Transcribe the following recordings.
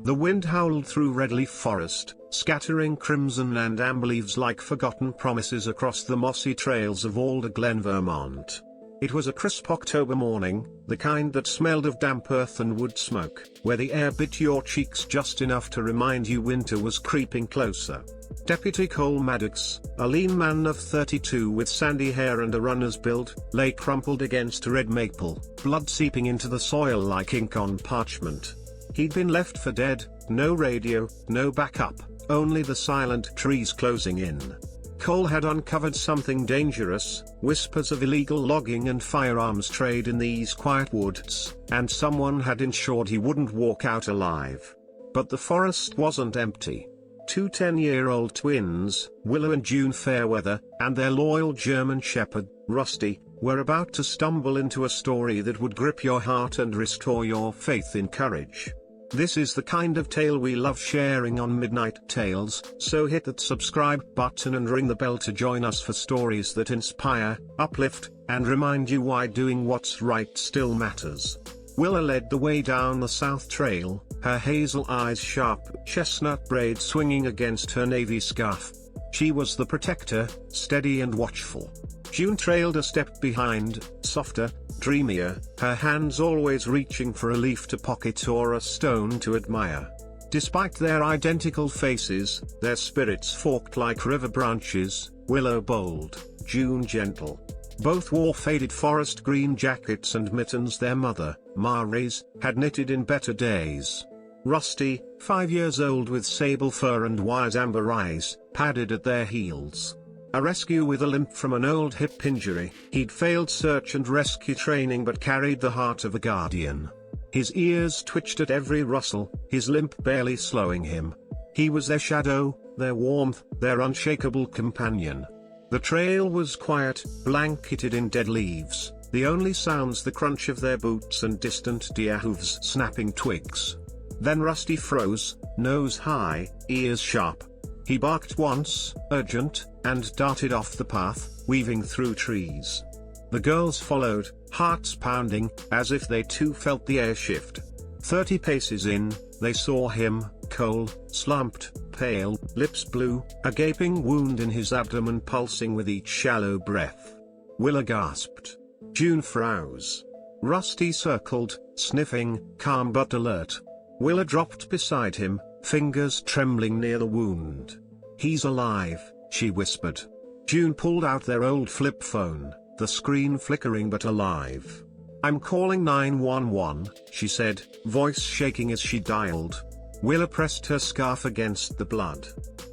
The wind howled through redleaf forest, scattering crimson and amber leaves like forgotten promises across the mossy trails of Alder Glen, Vermont. It was a crisp October morning, the kind that smelled of damp earth and wood smoke, where the air bit your cheeks just enough to remind you winter was creeping closer. Deputy Cole Maddox, a lean man of 32 with sandy hair and a runner's build, lay crumpled against a red maple, blood seeping into the soil like ink on parchment. He'd been left for dead, no radio, no backup, only the silent trees closing in. Cole had uncovered something dangerous, whispers of illegal logging and firearms trade in these quiet woods, and someone had ensured he wouldn't walk out alive. But the forest wasn't empty. Two 10-year-old twins, Willow and June Fairweather, and their loyal German shepherd, Rusty, were about to stumble into a story that would grip your heart and restore your faith in courage. This is the kind of tale we love sharing on Midnight Tales, so hit that subscribe button and ring the bell to join us for stories that inspire, uplift, and remind you why doing what's right still matters. Willa led the way down the South Trail, her hazel eyes sharp, chestnut braid swinging against her navy scarf. She was the protector, steady and watchful. June trailed a step behind, softer, dreamier, her hands always reaching for a leaf to pocket or a stone to admire. Despite their identical faces, their spirits forked like river branches, Willow bold, June gentle. Both wore faded forest green jackets and mittens their mother, Mary's, had knitted in better days. Rusty, 5 years old with sable fur and wide amber eyes, padded at their heels. A rescue with a limp from an old hip injury, he'd failed search and rescue training but carried the heart of a guardian. His ears twitched at every rustle, his limp barely slowing him. He was their shadow, their warmth, their unshakable companion. The trail was quiet, blanketed in dead leaves, the only sounds the crunch of their boots and distant deer hooves snapping twigs. Then Rusty froze, nose high, ears sharp. He barked once, urgent, and darted off the path, weaving through trees. The girls followed, hearts pounding, as if they too felt the air shift. 30 paces in, they saw him, Cole, slumped, pale, lips blue, a gaping wound in his abdomen pulsing with each shallow breath. Willa gasped. June froze. Rusty circled, sniffing, calm but alert. Willa dropped beside him, fingers trembling near the wound. "He's alive," she whispered. June pulled out their old flip phone, the screen flickering but alive. "I'm calling 911, she said, voice shaking as she dialed. Willa pressed her scarf against the blood.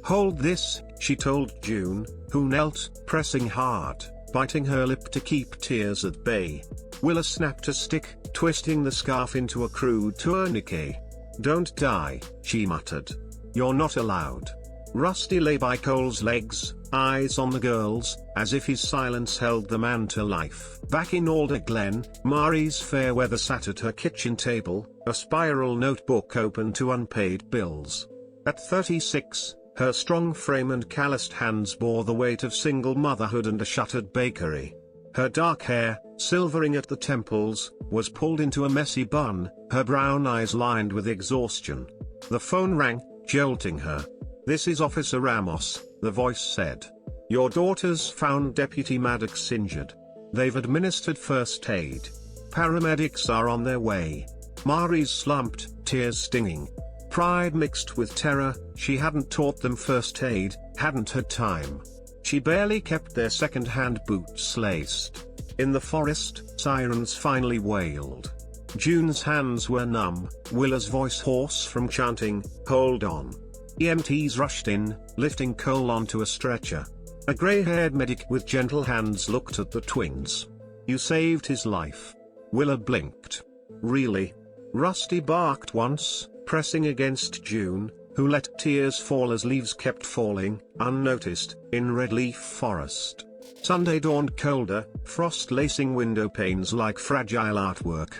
"Hold this," she told June, who knelt, pressing hard, biting her lip to keep tears at bay. Willa snapped a stick, twisting the scarf into a crude tourniquet. "Don't die," she muttered. "You're not allowed." Rusty lay by Cole's legs, eyes on the girls, as if his silence held the man to life. Back in Alder Glen, Mary's Fairweather sat at her kitchen table, a spiral notebook open to unpaid bills. At 36, her strong frame and calloused hands bore the weight of single motherhood and a shuttered bakery. Her dark hair, silvering at the temples, was pulled into a messy bun, her brown eyes lined with exhaustion. The phone rang, jolting her. "This is Officer Ramos," the voice said. "Your daughter's found Deputy Maddox injured. They've administered first aid. Paramedics are on their way." Mary's slumped, tears stinging. Pride mixed with terror, she hadn't taught them first aid, hadn't had time. She barely kept their second-hand boots laced. In the forest, sirens finally wailed. June's hands were numb, Willa's voice hoarse from chanting, "Hold on." EMTs rushed in, lifting Cole onto a stretcher. A gray-haired medic with gentle hands looked at the twins. "You saved his life." Willa blinked. "Really?" Rusty barked once, pressing against June, who let tears fall as leaves kept falling, unnoticed, in redleaf forest. Sunday dawned colder, frost lacing window panes like fragile artwork.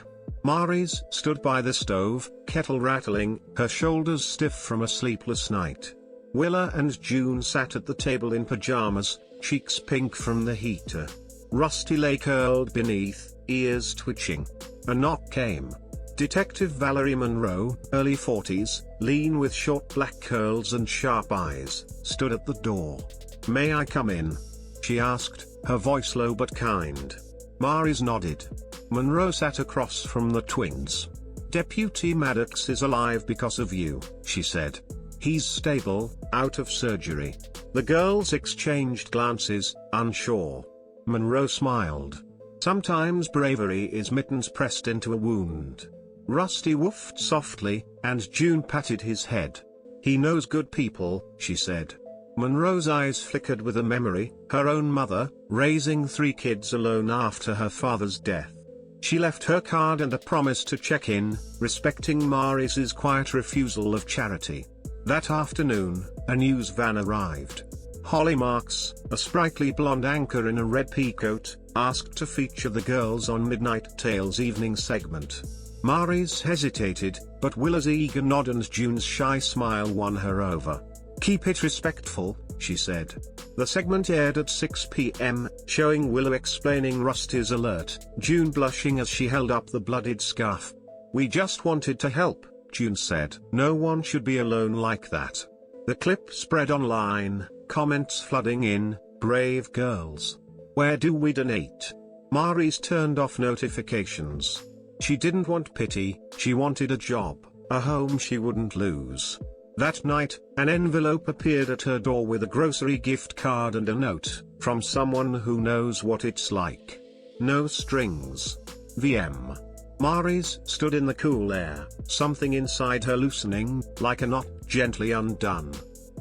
Mary's stood by the stove, kettle rattling, her shoulders stiff from a sleepless night. Willa and June sat at the table in pajamas, cheeks pink from the heater. Rusty lay curled beneath, ears twitching. A knock came. Detective Valerie Monroe, early 40s, lean with short black curls and sharp eyes, stood at the door. "May I come in?" she asked, her voice low but kind. Maurice nodded. Monroe sat across from the twins. "Deputy Maddox is alive because of you," she said. "He's stable, out of surgery." The girls exchanged glances, unsure. Monroe smiled. "Sometimes bravery is mittens pressed into a wound." Rusty woofed softly, and June patted his head. "He knows good people," she said. Monroe's eyes flickered with a memory, her own mother, raising 3 kids alone after her father's death. She left her card and a promise to check in, respecting Maurice's quiet refusal of charity. That afternoon, a news van arrived. Holly Marks, a sprightly blonde anchor in a red peacoat, asked to feature the girls on MidnightTales' evening segment. Maurice hesitated, but Willa's eager nod and June's shy smile won her over. "Keep it respectful," she said. The segment aired at 6 p.m., showing Willow explaining Rusty's alert, June blushing as she held up the bloodied scarf. "We just wanted to help," June said. "No one should be alone like that." The clip spread online, comments flooding in, "Brave girls. Where do we donate?" Maurice turned off notifications. She didn't want pity, she wanted a job, a home she wouldn't lose. That night, an envelope appeared at her door with a grocery gift card and a note, "From someone who knows what it's like. No strings. VM." Maurice stood in the cool air, something inside her loosening, like a knot gently undone.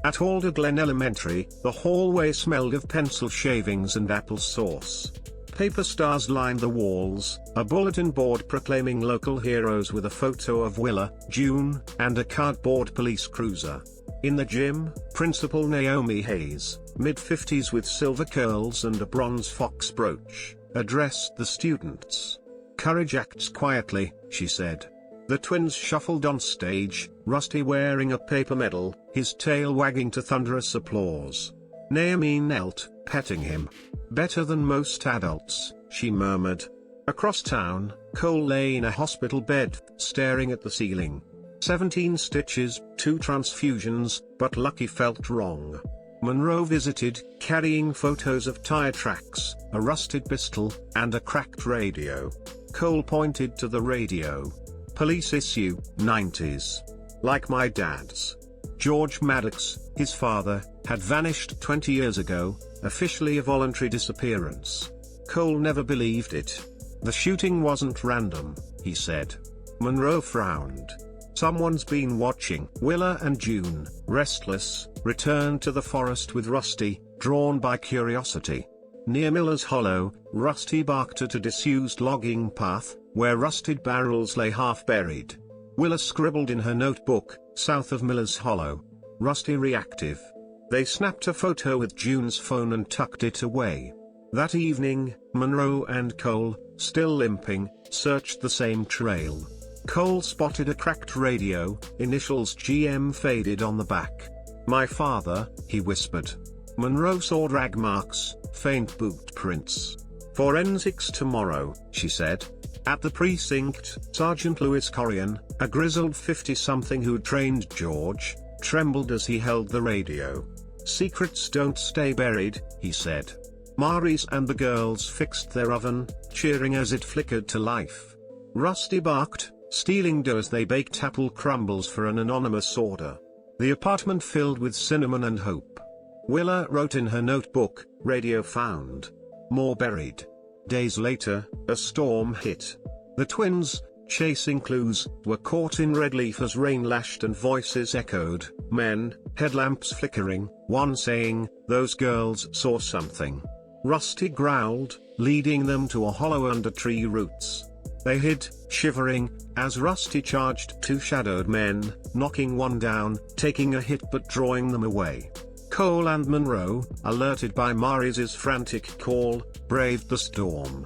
At Alder Glen Elementary, the hallway smelled of pencil shavings and applesauce. Paper stars lined the walls, a bulletin board proclaiming local heroes with a photo of Willa, June, and a cardboard police cruiser. In the gym, Principal Naomi Hayes, mid-50s with silver curls and a bronze fox brooch, addressed the students. "Courage acts quietly," she said. The twins shuffled on stage, Rusty wearing a paper medal, his tail wagging to thunderous applause. Naomi knelt, petting him. "Better than most adults," she murmured. Across town, Cole lay in a hospital bed, staring at the ceiling. 17 stitches, 2 transfusions, but Lucky felt wrong. Monroe visited, carrying photos of tire tracks, a rusted pistol, and a cracked radio. Cole pointed to the radio. "Police issue, 90s. Like my dad's." George Maddox, his father, had vanished 20 years ago, officially a voluntary disappearance. Cole never believed it. "The shooting wasn't random," he said. Monroe frowned. "Someone's been watching." Willa and June, restless, returned to the forest with Rusty, drawn by curiosity. Near Miller's Hollow, Rusty barked at a disused logging path, where rusted barrels lay half-buried. Willa scribbled in her notebook, "South of Miller's Hollow." Rusty reactive. They snapped a photo with June's phone and tucked it away. That evening, Monroe and Cole, still limping, searched the same trail. Cole spotted a cracked radio, initials GM faded on the back. "My father," he whispered. Monroe saw drag marks, faint boot prints. "Forensics tomorrow," she said. At the precinct, Sergeant Louis Corian, a grizzled 50-something who'd trained George, trembled as he held the radio. "Secrets don't stay buried," he said. Maurice and the girls fixed their oven, cheering as it flickered to life. Rusty barked, stealing dough as they baked apple crumbles for an anonymous order. The apartment filled with cinnamon and hope. Willa wrote in her notebook, "Radio found. More buried." Days later, a storm hit. The twins, chasing clues, were caught in red leaf as rain lashed and voices echoed, men, headlamps flickering, one saying, "Those girls saw something." Rusty growled, leading them to a hollow under tree roots. They hid, shivering, as Rusty charged 2 shadowed men, knocking one down, taking a hit but drawing them away. Cole and Monroe, alerted by Maurice's frantic call, braved the storm.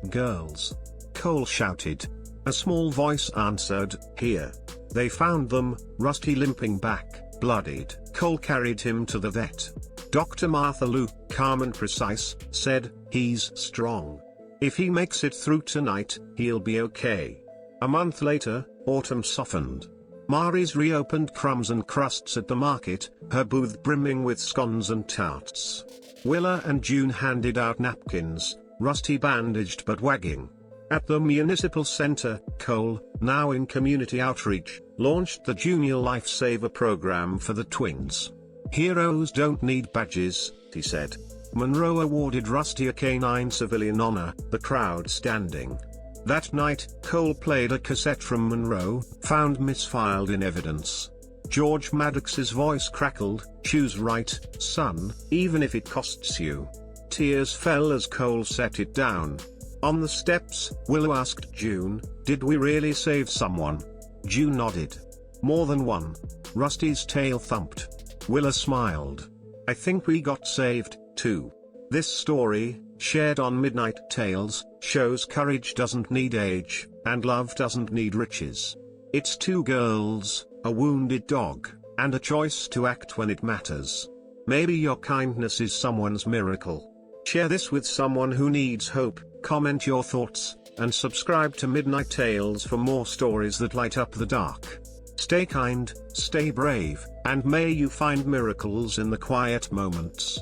"Girls!" Cole shouted. A small voice answered, "Here." They found them, Rusty limping back, bloodied. Cole carried him to the vet. Dr. Martha Lou, calm and precise, said, "He's strong. If he makes it through tonight, he'll be okay." A month later, autumn softened. Mari's reopened crumbs and crusts at the market, her booth brimming with scones and tarts. Willa and June handed out napkins, Rusty bandaged but wagging. At the municipal center, Cole, now in community outreach, launched the Junior Lifesaver program for the twins. Heroes don't need badges, he said. Monroe awarded Rusty a K-9 civilian honor, the crowd standing. That night, Cole played a cassette from Monroe, found misfiled in evidence. George Maddox's voice crackled, "Choose right, son, even if it costs you." Tears fell as Cole set it down. On the steps, Willow asked June, "Did we really save someone?" June nodded. "More than one." Rusty's tail thumped. Willow smiled. "I think we got saved, too." This story, shared on Midnight Tales, shows courage doesn't need age, and love doesn't need riches. It's two girls, a wounded dog, and a choice to act when it matters. Maybe your kindness is someone's miracle. Share this with someone who needs hope, comment your thoughts, and subscribe to Midnight Tales for more stories that light up the dark. Stay kind, stay brave, and may you find miracles in the quiet moments.